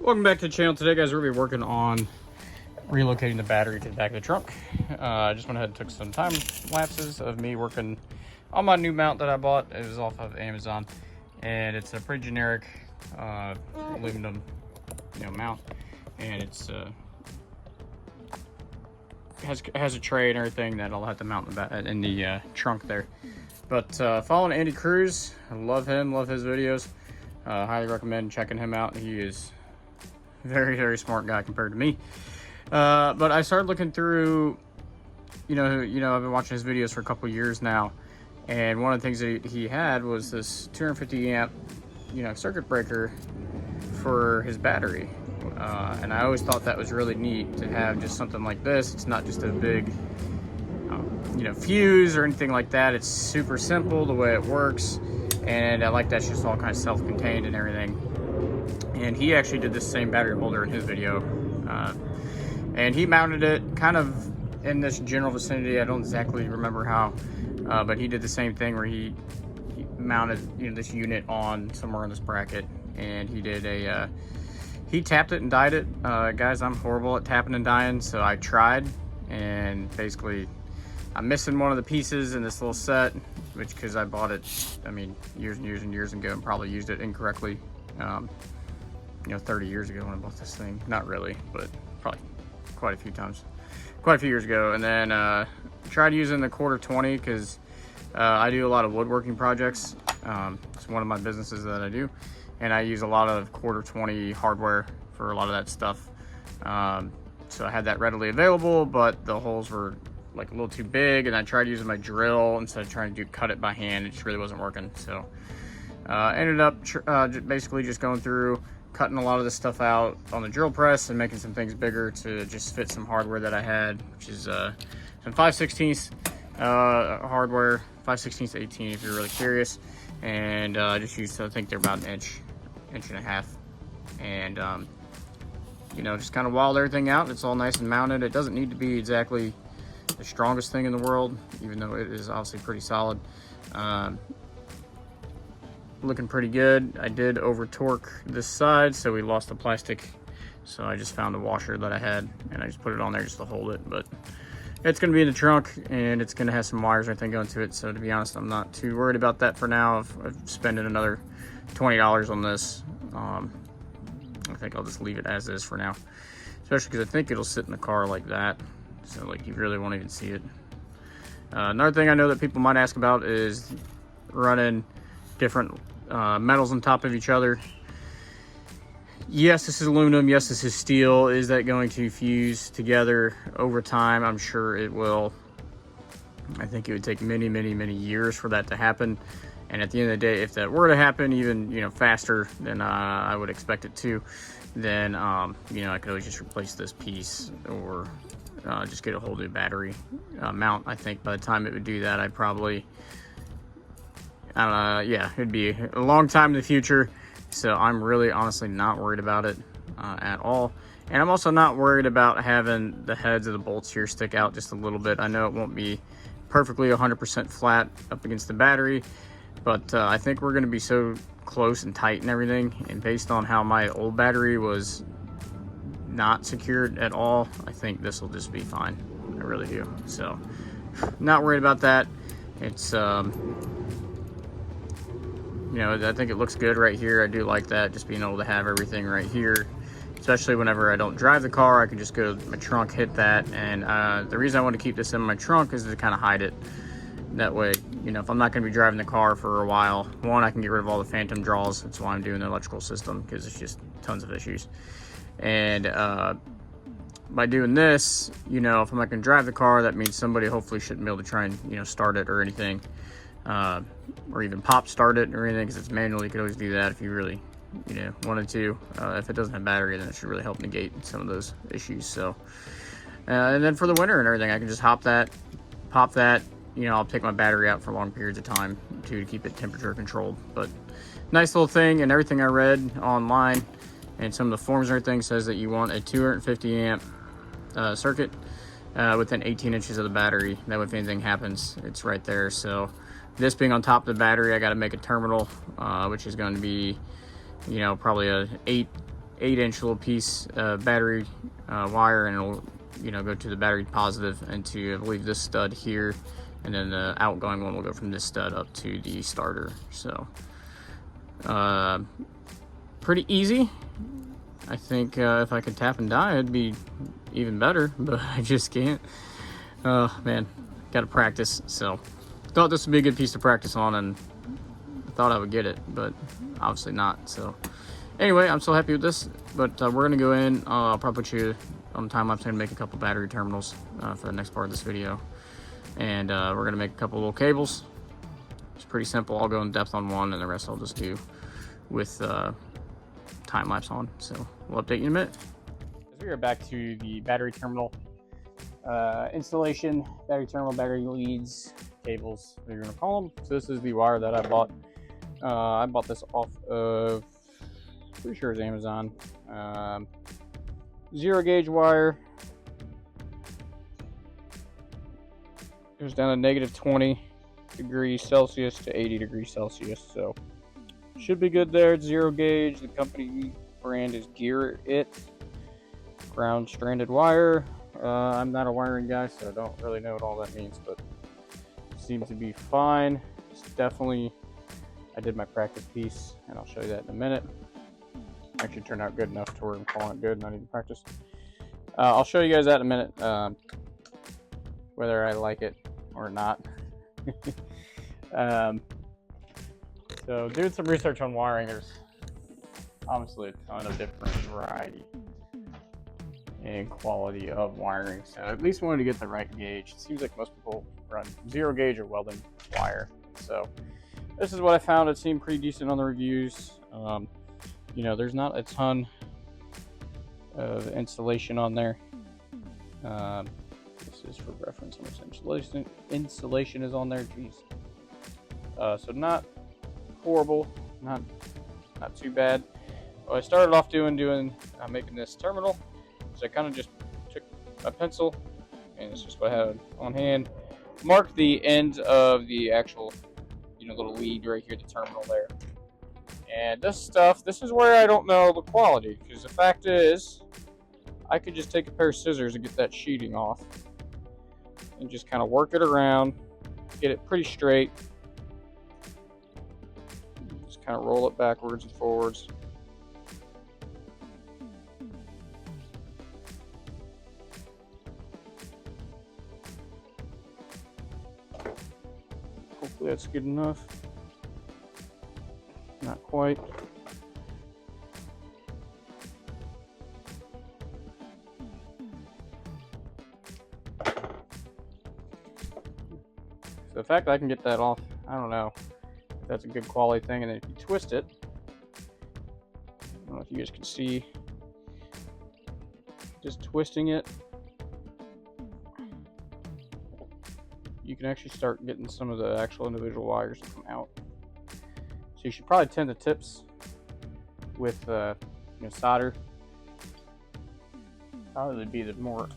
Welcome back to the channel. Today, guys, we're going to be working on relocating the battery to the back of the trunk. I just went ahead and took some time lapses of me working on my new mount that I bought. It was off of Amazon, and it's a pretty generic aluminum, mount, and it's has a tray and everything that I'll have to mount in the trunk there. But following Andy Cruz, I love him, love his videos. Highly recommend checking him out. He is very, very smart guy compared to me. But I started looking through, I've been watching his videos for a couple years now, and one of the things that he had was this 250 amp, circuit breaker for his battery. And I always thought that was really neat to have just something like this. It's not just a big, fuse or anything like that. It's super simple the way it works, and I like that it's just all kind of self-contained and everything. And he actually did this same battery holder in his video, and he mounted it kind of in this general vicinity. I don't exactly remember how, but he did the same thing where he mounted this unit on somewhere in this bracket, and he did he tapped it and dyed it. Guys, I'm horrible at tapping and dyeing, so I tried, and basically I'm missing one of the pieces in this little set, which, because I bought it, years and years and years ago, and probably used it incorrectly. 30 years ago when I bought this thing. Not really, but probably quite a few years ago. And then tried using the 1/4-20 because I do a lot of woodworking projects. It's one of my businesses that I do, and I use a lot of 1/4-20 hardware for a lot of that stuff. So I had that readily available, but the holes were like a little too big, and I tried using my drill instead of trying to cut it by hand. It just really wasn't working. So ended up basically just going through, cutting a lot of this stuff out on the drill press and making some things bigger to just fit some hardware that I had, which is some 5/16 hardware, 5/16 to 18 if you're really curious. And I just used, I think they're about an inch and a half. And just kind of walled everything out. It's all nice and mounted. It doesn't need to be exactly the strongest thing in the world, even though it is obviously pretty solid. Looking pretty good. I did over torque this side, so we lost the plastic, so I just found a washer that I had and I just put it on there just to hold it. But it's going to be in the trunk, and it's going to have some wires, I think, going to it. So to be honest, I'm not too worried about that for now. Of spending another $20 on this, I think I'll just leave it as is for now, especially because I think it'll sit in the car like that, so like you really won't even see it. Another thing I know that people might ask about is running different metals on top of each other. Yes, this is aluminum. Yes, this is steel. Is that going to fuse together over time? I'm sure it will. I think it would take many, many, many years for that to happen. And at the end of the day, if that were to happen even faster than I would expect it to, then I could always just replace this piece, or just get a whole new battery mount. I think by the time it would do that, I'd probably, it'd be a long time in the future. So I'm really honestly not worried about it at all. And I'm also not worried about having the heads of the bolts here stick out just a little bit. I know it won't be perfectly 100% flat up against the battery, but I think we're going to be so close and tight and everything. And based on how my old battery was not secured at all, I think this will just be fine. I really do. So not worried about that. It's I think it looks good right here. I do like that, just being able to have everything right here, especially whenever I don't drive the car. I can just go to my trunk, hit that. And the reason I want to keep this in my trunk is to kind of hide it. That way, if I'm not going to be driving the car for a while, one, I can get rid of all the phantom draws. That's why I'm doing the electrical system, because it's just tons of issues. And by doing this, if I'm not going to drive the car, that means somebody hopefully shouldn't be able to try and start it or anything. Or even pop start it or anything, because it's manual. You could always do that if you really wanted to. If it doesn't have battery, then it should really help negate some of those issues. So and then for the winter and everything, I can just pop that. I'll take my battery out for long periods of time to keep it temperature controlled. But nice little thing. And everything I read online and some of the forms and everything says that you want a 250 amp circuit within 18 inches of the battery. That way, if anything happens, it's right there. So this being on top of the battery, I got to make a terminal, which is going to be, probably a 8 8-inch little piece battery wire, and it'll, you know, go to the battery positive and to, I believe, this stud here, and then the outgoing one will go from this stud up to the starter. So pretty easy. I think if I could tap and die, it'd be even better, but I just can't. Oh man, gotta practice. So thought this would be a good piece to practice on, and I thought I would get it, but obviously not. So anyway, I'm so happy with this, but we're gonna go in. I'll probably put you on the time lapse and make a couple battery terminals for the next part of this video, and we're gonna make a couple little cables. It's pretty simple. I'll go in depth on one, and the rest I'll just do with time lapse on. So we'll update you in a minute. As we are back to the battery terminal installation, battery terminal, battery leads, cables, whatever you're gonna call them. So this is the wire that I bought. I bought this off of, pretty sure it's Amazon. 0 gauge wire. It goes down to -20 degrees Celsius to 80 degrees Celsius. So should be good there. It's 0 gauge. The company brand is Gear It. Ground stranded wire. I'm not a wiring guy, so I don't really know what all that means, but it seems to be fine. It's definitely, I did my practice piece, and I'll show you that in a minute. Actually turned out good enough to where I'm calling it good and I need to practice. I'll show you guys that in a minute, whether I like it or not. So doing some research on wiring, there's obviously a ton of different variety and quality of wiring. So at least wanted to get the right gauge. It seems like most people run 0 gauge or welding wire. So this is what I found. It seemed pretty decent on the reviews. You know, there's not a ton of insulation on there. This is for reference how much insulation is on there. Jeez. So not horrible, not too bad. What I started off doing making this terminal. So I kind of just took a pencil, and it's just what I had on hand. Marked the ends of the actual, you know, little lead right here, the terminal there. And this is where I don't know the quality, because the fact is, I could just take a pair of scissors and get that sheeting off, and just kind of work it around, get it pretty straight. Just kind of roll it backwards and forwards. Hopefully that's good enough. Not quite. So the fact that I can get that off, I don't know if that's a good quality thing. And then if you twist it, I don't know if you guys can see, just twisting it, you can actually start getting some of the actual individual wires to come out. So you should probably tin the tips with you know, solder. Probably would be the more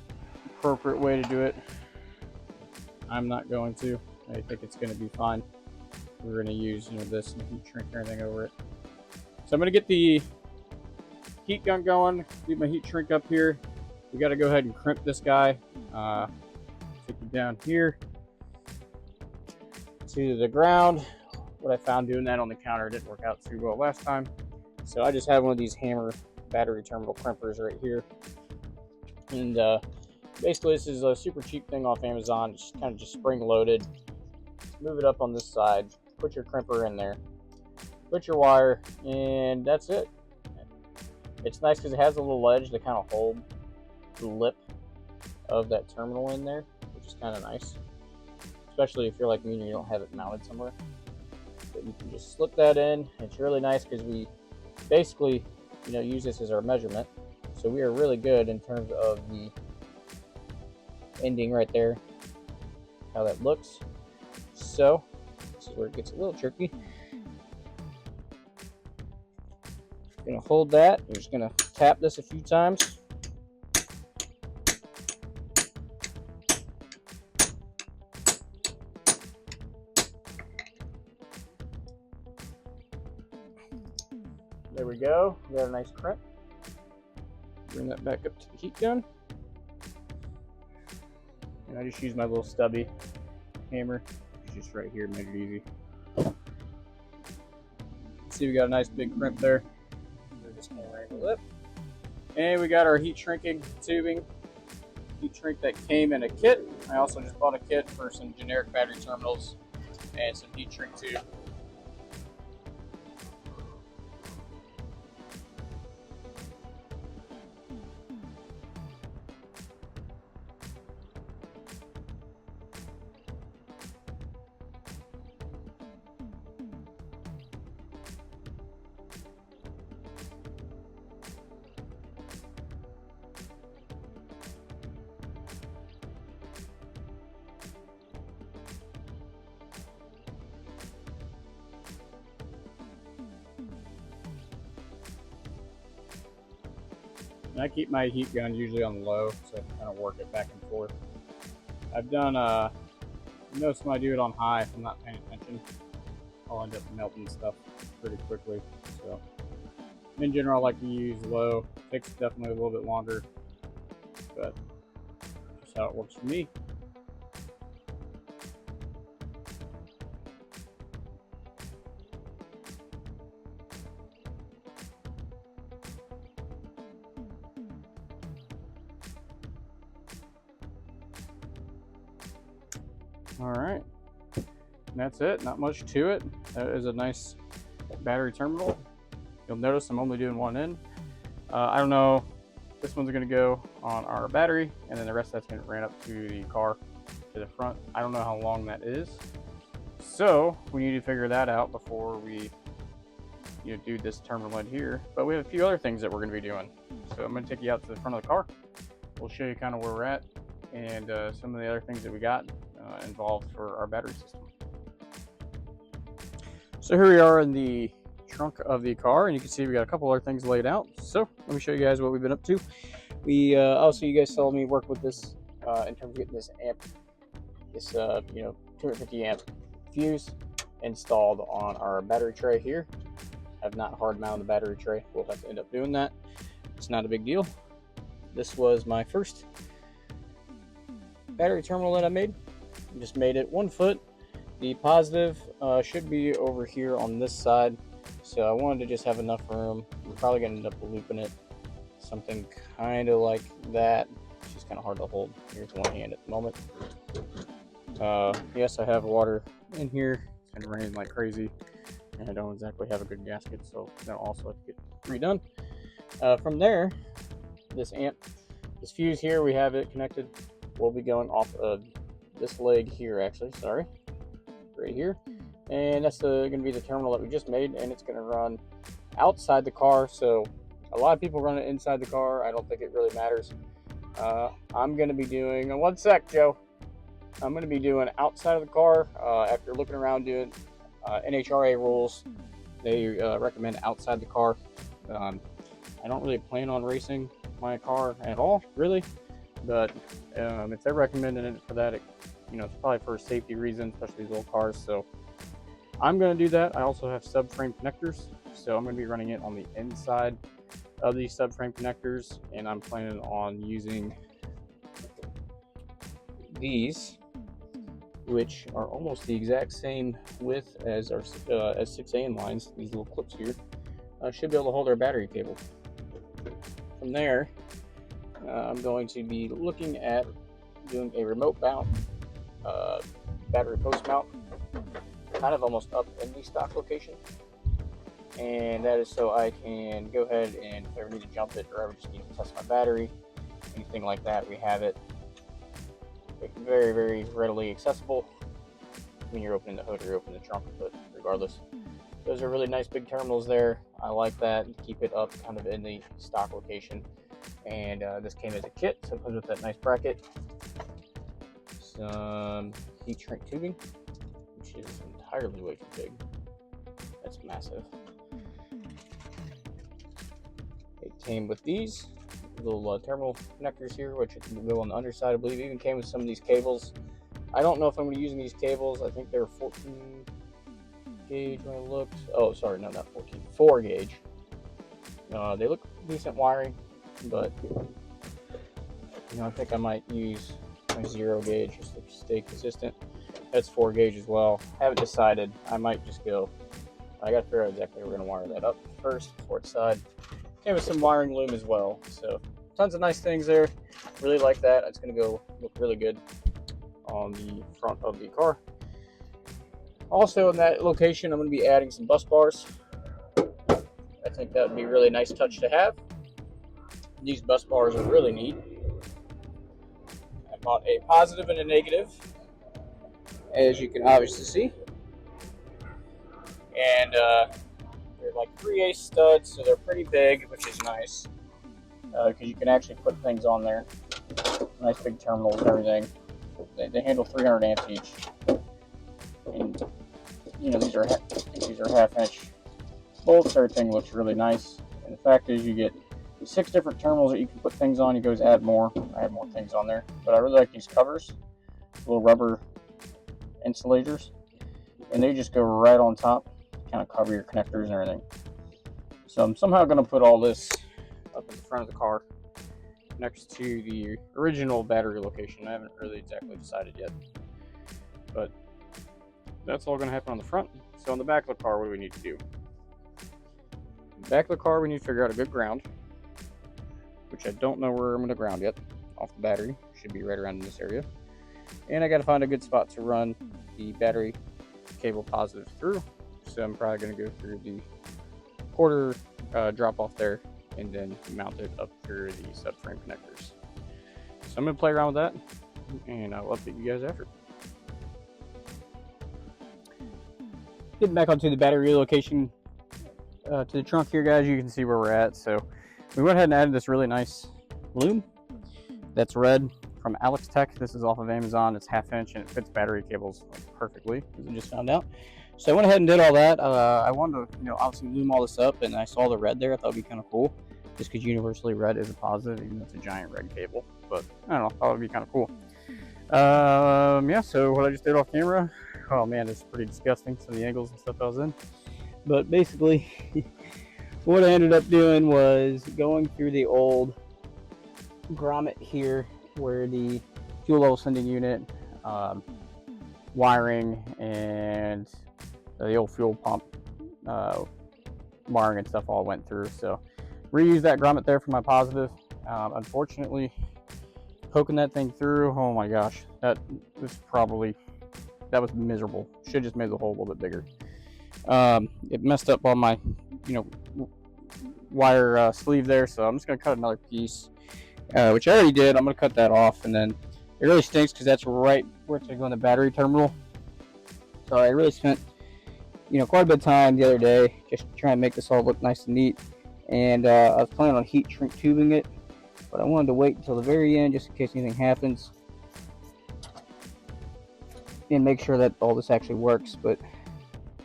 appropriate way to do it. I'm not going to. I think it's going to be fine. We're going to use, you know, this and heat shrink or anything over it. So I'm going to get the heat gun going. Leave my heat shrink up here. We got to go ahead and crimp this guy. Take it down here to the ground. What I found doing that on the counter didn't work out too well last time. So I just have one of these hammer battery terminal crimpers right here. And basically this is a super cheap thing off Amazon. It's kind of just spring loaded. Move it up on this side, put your crimper in there, put your wire, and that's it. It's nice because it has a little ledge to kind of hold the lip of that terminal in there, which is kind of nice. Especially if you're like me and you don't have it mounted somewhere. But you can just slip that in. It's really nice because we basically, you know, use this as our measurement. So we are really good in terms of the ending right there, how that looks. So this is where it gets a little tricky. You're gonna hold that. You're just gonna tap this a few times. There we go. We got a nice crimp. Bring that back up to the heat gun. And I just use my little stubby hammer. It's just right here, make it easy. See, we got a nice big crimp there. We're just gonna wrangle it. And we got our heat shrinking tubing. Heat shrink that came in a kit. I also just bought a kit for some generic battery terminals and some heat shrink tube. And I keep my heat gun usually on low, so I can kind of work it back and forth. I've done, notice when I do it on high, if I'm not paying attention, I'll end up melting stuff pretty quickly. So, in general, I like to use low. Takes definitely a little bit longer, but that's how it works for me. All right, and that's it. Not much to it. That is a nice battery terminal. You'll notice I'm only doing one end. I don't know. This one's going to go on our battery, and then the rest of that's going to run up to the car to the front. I don't know how long that is, so we need to figure that out before we do this terminal in here. But we have a few other things that we're going to be doing. So I'm going to take you out to the front of the car. We'll show you kind of where we're at and some of the other things that we got involved for our battery system. So here we are in the trunk of the car, and you can see we got a couple other things laid out. So let me show you guys what we've been up to. We also, you guys saw me work with this in terms of getting this amp, this 250 amp fuse installed on our battery tray here. I've not hard mounted the battery tray. We'll have to end up doing that. It's not a big deal. This was my first battery terminal that I made. I just made it 1 foot. The positive should be over here on this side, so I wanted to just have enough room. We're probably going to end up looping it something kind of like that. It's just kind of hard to hold here with one hand at the moment. Yes, I have water in here. It's going to rain like crazy, and I don't exactly have a good gasket, so that'll also have to get redone. From there, this fuse here, we have it connected. We'll be going off of this leg here, actually, sorry, right here, and that's going to be the terminal that we just made, and it's going to run outside the car. So a lot of people run it inside the car. I don't think it really matters. I'm going to be doing, one sec, Joe. I'm going to be doing outside of the car. After looking around, doing NHRA rules, they recommend outside the car. I don't really plan on racing my car at all, really, but if they're recommending it for that, it's probably for a safety reason, especially these old cars. So I'm going to do that. I also have subframe connectors, so I'm going to be running it on the inside of these subframe connectors, and I'm planning on using these, which are almost the exact same width as our S6A lines. These little clips here should be able to hold our battery cable. From there, I'm going to be looking at doing a remote mount battery post mount, kind of almost up in the stock location, and that is so I can go ahead and if I ever need to jump it or ever just need to test my battery, anything like that, we have it very, very readily accessible when you're opening the hood or you're opening the trunk. But regardless, those are really nice big terminals there. I like that. Keep it up kind of in the stock location. And this came as a kit, so it comes with that nice bracket, some heat shrink tubing, which is entirely way too big. That's massive. It came with these little terminal connectors here, which can go on the underside. I believe it even came with some of these cables. I don't know if I'm going to be using these cables. I think they're 14 gauge when I looked. Oh, sorry, no, not 14, 4 gauge. They look decent wiring. but I think I might use my 0 gauge just to stay consistent. That's 4 gauge as well. Haven't decided. I might just go. I got to figure out exactly where we're going to wire that up first before it's side. Came with some wiring loom as well. So tons of nice things there. Really like that. It's going to go look really good on the front of the car. Also in that location, I'm going to be adding some bus bars. I think that would be a really nice touch to have. These bus bars are really neat. I bought a positive and a negative, as you can obviously see. And they're like 3/8 studs, so they're pretty big, which is nice. Because you can actually put things on there. Nice big terminals and everything. They handle 300 amps each. And these are half-inch bolts. Everything looks really nice. And the fact is, you get 6 different terminals that you can put things on. You can always add more. I have more things on there. But I really like these covers, little rubber insulators, and they just go right on top, kind of cover your connectors and everything. So I'm somehow going to put all this up in the front of the car next to the original battery location. I haven't really exactly decided yet, but that's all going to happen on the front. So on the back of the car, what do we need to do? In the back of the car, we need to figure out a good ground, which I don't know where I'm going to ground yet. Off the battery, should be right around in this area. And I got to find a good spot to run the battery cable positive through. So I'm probably going to go through the quarter drop off there and then mount it up through the subframe connectors. So I'm going to play around with that, and I'll update you guys after. Getting back onto the battery relocation to the trunk here, guys, you can see where we're at. So we went ahead and added this really nice loom that's red from Alex Tech. This is off of Amazon. It's 1/2 inch and it fits battery cables perfectly, as I just found out. So I went ahead and did all that. I wanted to, obviously loom all this up, and I saw the red there. I thought it'd be kind of cool, just because universally red is a positive, even though it's a giant red cable. But I don't know, I thought it'd be kind of cool. Yeah. So what I just did off camera. Oh man, it's pretty disgusting, some of the angles and stuff I was in. But basically, what I ended up doing was going through the old grommet here, where the fuel level sending unit, wiring, and the old fuel pump wiring and stuff all went through. So reuse that grommet there for my positive. Unfortunately, poking that thing through, oh my gosh, that was miserable. Should just made the hole a little bit bigger. It messed up on my wire sleeve there, so I'm just gonna cut another piece, which I already did. I'm gonna cut that off, and then it really stinks because that's right where it's gonna go in the battery terminal. So I really spent quite a bit of time the other day just trying to make this all look nice and neat, and I was planning on heat shrink tubing it, but I wanted to wait until the very end just in case anything happens and make sure that all this actually works. But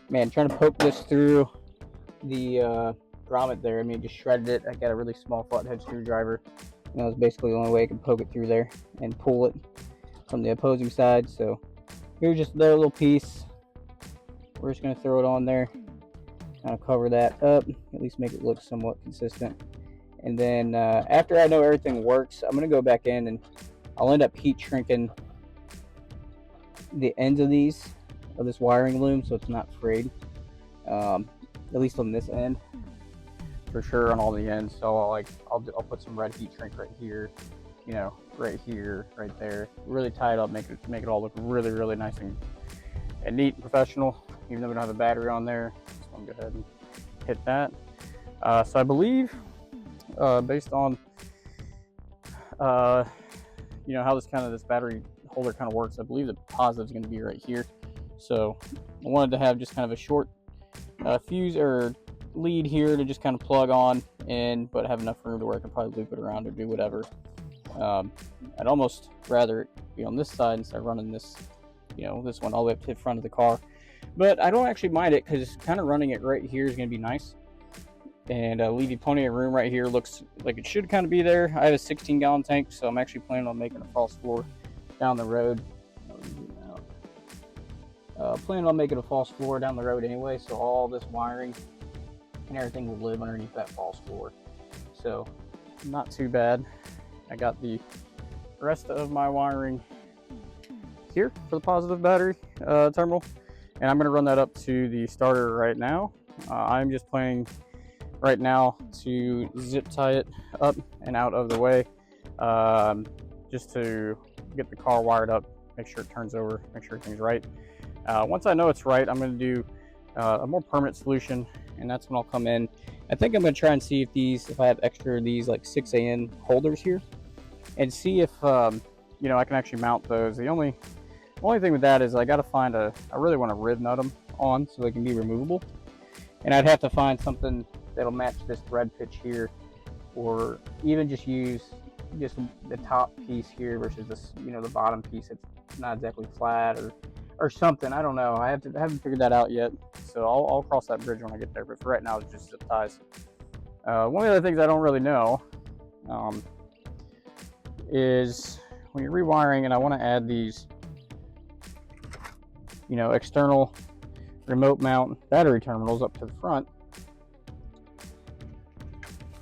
man, trying to poke this through the grommet there, just shredded it. I got a really small flathead screwdriver, and that was basically the only way I could poke it through there and pull it from the opposing side. So here's just their little piece. We're just going to throw it on there, kind of cover that up, at least make it look somewhat consistent. And then after I know everything works, I'm going to go back in and I'll end up heat shrinking the ends of this wiring loom so it's not frayed, at least on this end for sure, on all the ends. So I'll put some red heat shrink right here, right here, right there, really tie it up, make it all look really, really nice and neat and professional, even though we don't have a battery on there. So I'm gonna go ahead and hit that. So I believe, based on how this battery holder kind of works, I believe the positive is going to be right here. So I wanted to have just kind of a short fuse or lead here to just kind of plug on in, but have enough room to where I can probably loop it around or do whatever. I'd almost rather it be on this side instead of running this this one all the way up to the front of the car, but I don't actually mind it because kind of running it right here is going to be nice, and leaving plenty of room right here. Looks like it should kind of be there. I have a 16-gallon tank, so I'm actually planning on making a false floor down the road. Planning on making a false floor down the road anyway, so all this wiring and everything will live underneath that false floor. So not too bad. I got the rest of my wiring here for the positive battery terminal, and I'm going to run that up to the starter right now. I'm just planning right now to zip tie it up and out of the way, just to get the car wired up, make sure it turns over, make sure everything's right. Once I know it's right, I'm going to do a more permanent solution, and that's when I'll come in. I think I'm going to try and see if I have extra of these like 6AN holders here, and see if you know, I can actually mount those. The only thing with that is I got to find I really want to rib nut them on so they can be removable, and I'd have to find something that'll match this thread pitch here, or even just use the top piece here versus this, you know, the bottom piece that's not exactly flat, or something. I don't know. I haven't figured that out yet, so I'll cross that bridge when I get there. But for right now, it's just zip ties. One of the other things I don't really know is when you're rewiring, and I want to add these, you know, external remote mount battery terminals up to the front.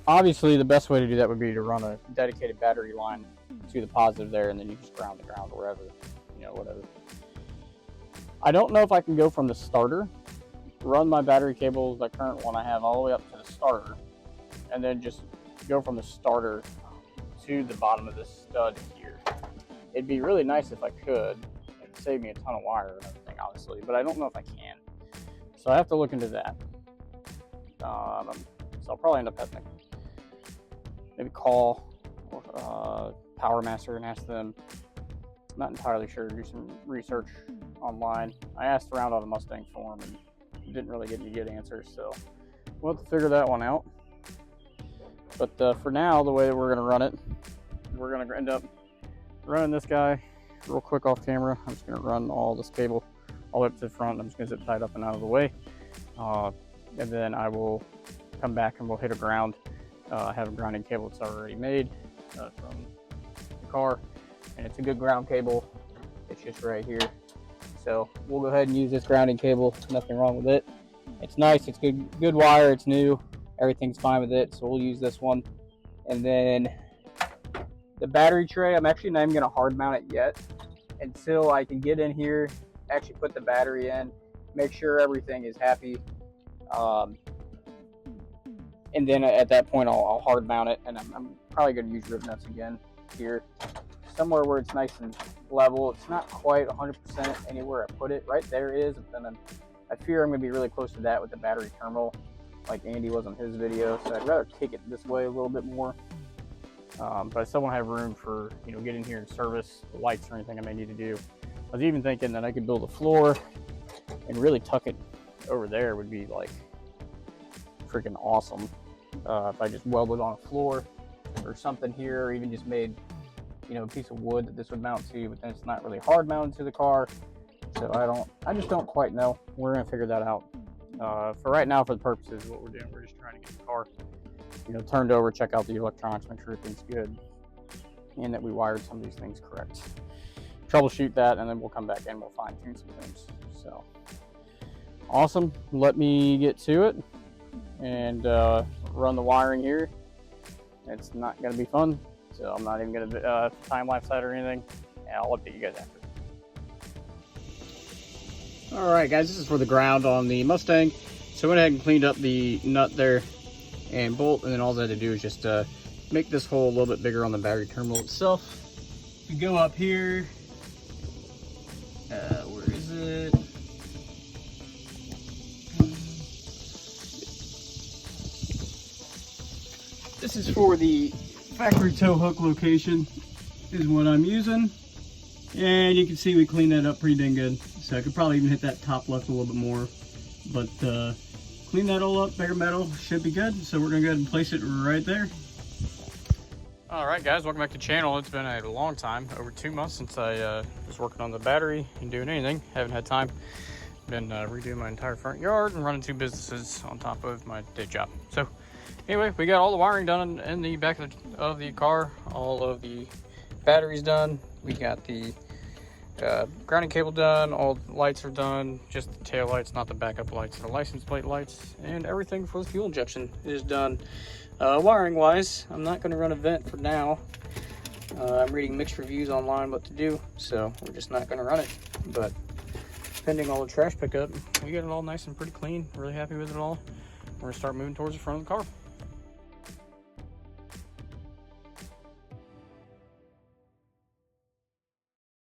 Obviously, the best way to do that would be to run a dedicated battery line to the positive there, and then you just ground the ground wherever, you know, whatever. I don't know if I can go from the starter, run my battery cables, the current one I have, all the way up to the starter, and then just go from the starter to the bottom of this stud here. It'd be really nice if I could. It'd save me a ton of wire and everything, obviously, but I don't know if I can. So I have to look into that. So I'll probably end up having to maybe call Power Master and ask them. I'm not entirely sure. Do some research online. I asked around on the Mustang forum and didn't really get any good answers, so we'll have to figure that one out. But for now, the way that we're going to run it, we're going to end up running this guy real quick off camera. I'm just going to run all this cable all the way up to the front. I'm just going to zip tie it up and out of the way, and then I will come back and we'll hit a ground. I have a grounding cable that's already made from the car, and it's a good ground cable. It's just right here, so we'll go ahead and use this grounding cable. Nothing wrong with it. It's nice. It's good wire. It's new. Everything's fine with it, so we'll use this one. And then the battery tray, I'm actually not even going to hard mount it yet until I can get in here, actually put the battery in, make sure everything is happy, and then at that point I'll hard mount it, and I'm probably going to use rib nuts again here, somewhere where it's nice and level. It's not quite 100% anywhere I put it. Right there is, but then I fear I'm going to be really close to that with the battery terminal, like Andy was on his video, so I'd rather take it this way a little bit more. But I still want to have room for, you know, get in here and service the lights or anything I may need to do. I was even thinking that I could build a floor and really tuck it over there would be like freaking awesome. If I just welded on a floor or something here, or even just made, you know, a piece of wood that this would mount to, but then it's not really hard mounted to the car. So I just don't quite know. We're gonna figure that out. For right now, for the purposes of what we're doing, we're just trying to get the car, you know, turned over, check out the electronics, make sure everything's good, and that we wired some of these things correct. Troubleshoot that, and then we'll come back and we'll fine tune some things. So awesome. Let me get to it and run the wiring here. It's not going to be fun, so I'm not even going to time lapse that or anything, and I'll update you guys after. All right, guys, this is for the ground on the Mustang. So I went ahead and cleaned up the nut there and bolt, and then all I had to do is just make this hole a little bit bigger on the battery terminal itself. You go up here. Where is it? This is for the factory tow hook location is what I'm using. And you can see we cleaned that up pretty dang good. So I could probably even hit that top left a little bit more. But clean that all up, bare metal, should be good. So we're gonna go ahead and place it right there. All right, guys, welcome back to the channel. It's been a long time, over 2 months since I was working on the battery and doing anything. Haven't had time. Been redoing my entire front yard and running 2 businesses on top of my day job. So anyway, we got all the wiring done in the back of the car. All of the batteries done. We got the grounding cable done. All the lights are done. Just the tail lights, not the backup lights. The license plate lights and everything for the fuel injection is done. Wiring wise, I'm not going to run a vent for now. I'm reading mixed reviews online what to do, so we're just not going to run it. But pending all the trash pickup, we got it all nice and pretty clean. Really happy with it all. We're going to start moving towards the front of the car.